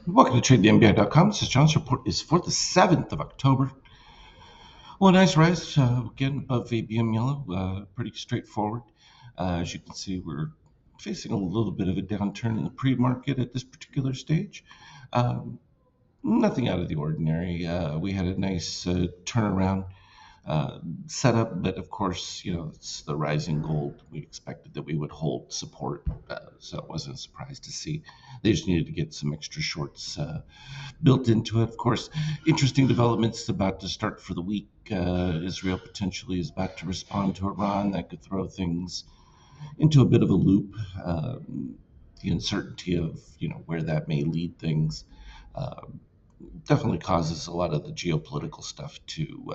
Welcome to TradeTheMBI.com. This is John's report is for the 7th of October. Well, a nice rise again above ABM yellow, pretty straightforward. As you can see, we're facing a little bit of a downturn in the pre-market at this particular stage. Um, Nothing out of the ordinary. We had a nice turnaround uh, setup, but of course, it's the rising gold. We expected that we would hold support, so it wasn't a surprise to see. They just needed to get some extra shorts built into it. Of course, interesting developments about to start for the week. Israel potentially is about to respond to Iran. That could throw things into a bit of a loop. The uncertainty of where that may lead things uh, definitely causes a lot of the geopolitical stuff to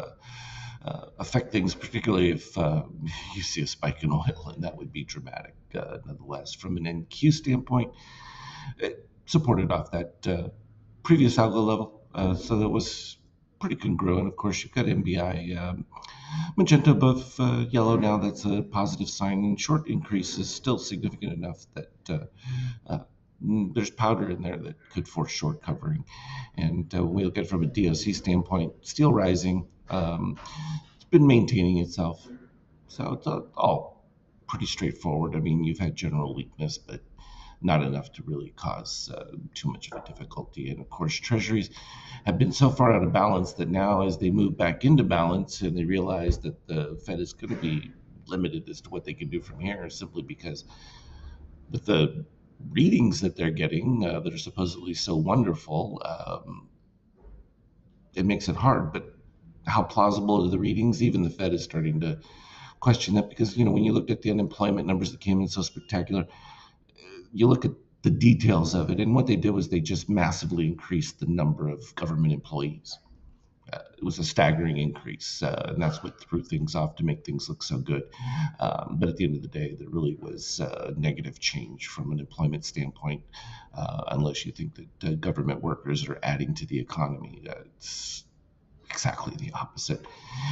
affect things, particularly if you see a spike in oil, and that would be dramatic. Nonetheless, from an NQ standpoint, it supported off that previous algo level, so that was pretty congruent. Of course, you've got MBI magenta above yellow now. That's a positive sign, and short increase is still significant enough that there's powder in there that could force short covering. And when we look at it from a DOC standpoint, steel rising. It's been maintaining itself. So it's all pretty straightforward. I mean, you've had general weakness, but not enough to really cause too much of a difficulty. And of course, treasuries have been so far out of balance that now, as they move back into balance and they realize that the Fed is going to be limited as to what they can do from here, simply because with the readings that they're getting that are supposedly so wonderful, it makes it hard. But how plausible are the readings? Even the Fed is starting to question that because when you looked at the unemployment numbers that came in so spectacular, you look at the details of it, and what they did was they just massively increased the number of government employees. It was a staggering increase, and that's what threw things off to make things look so good. But at the end of the day, there really was negative change from an employment standpoint, unless you think that government workers are adding to the economy. It's exactly the opposite.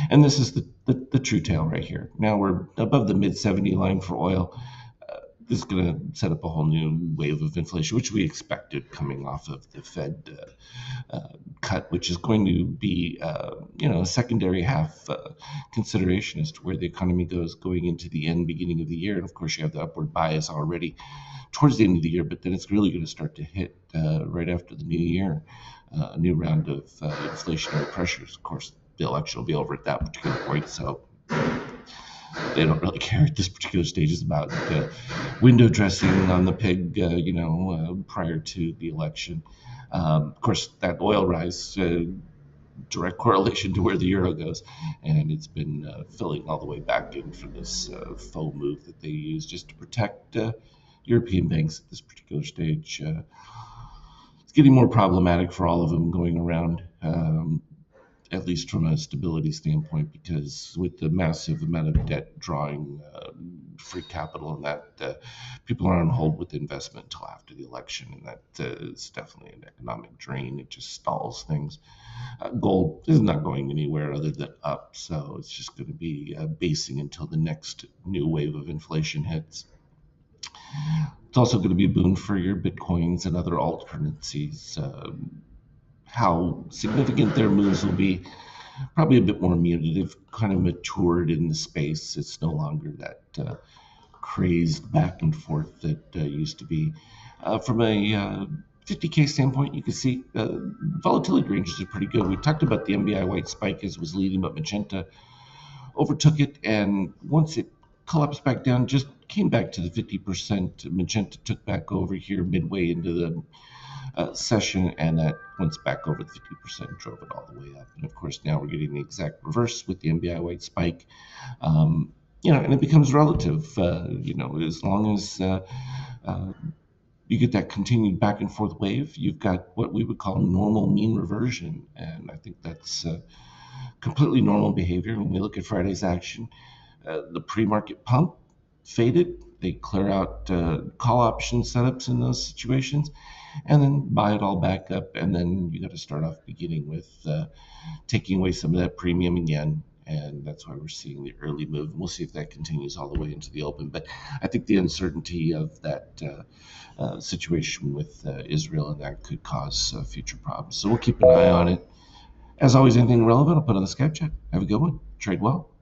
And this is the true tale right here. Now we're above the mid 70 line for oil. This is going to set up a whole new wave of inflation, which we expected coming off of the Fed cut, which is going to be, a secondary half consideration as to where the economy goes going into the beginning of the year. And of course, you have the upward bias already towards the end of the year, but then it's really going to start to hit right after the new year, a new round of inflationary pressures. Of course, the election will be over at that particular point, so they don't really care at this particular stage. It's about window dressing on the pig, prior to the election. Of course, that oil rise, direct correlation to where the euro goes, and it's been filling all the way back in for this faux move that they use just to protect European banks at this particular stage. It's getting more problematic for all of them going around. At least from a stability standpoint, because with the massive amount of debt drawing free capital and that, people are on hold with investment until after the election, and that is definitely an economic drain. It just stalls things. Gold is not going anywhere other than up, so it's just going to be basing until the next new wave of inflation hits. It's also going to be a boon for your bitcoins and other alt currencies. How significant their moves will be, probably a bit more muted. They've kind of matured in the space. It's no longer that crazed back and forth that used to be. From a 50K standpoint, you can see volatility ranges are pretty good. We talked about the MBI white spike as was leading, but magenta overtook it, and once it collapsed back down, just came back to the 50%. Magenta took back over here midway into the session, and that once back over the 50% drove it all the way up. And of course, now we're getting the exact reverse with the MBI white spike. And it becomes relative. As long as uh, you get that continued back and forth wave, you've got what we would call normal mean reversion, and I think that's completely normal behavior. When we look at Friday's action, the pre-market pump faded. They clear out call option setups in those situations, and then buy it all back up. And then you got to start off beginning with taking away some of that premium again. And that's why we're seeing the early move. And we'll see if that continues all the way into the open. But I think the uncertainty of that situation with Israel and that could cause future problems. So we'll keep an eye on it. As always, anything relevant, I'll put on the Skype chat. Have a good one. Trade well.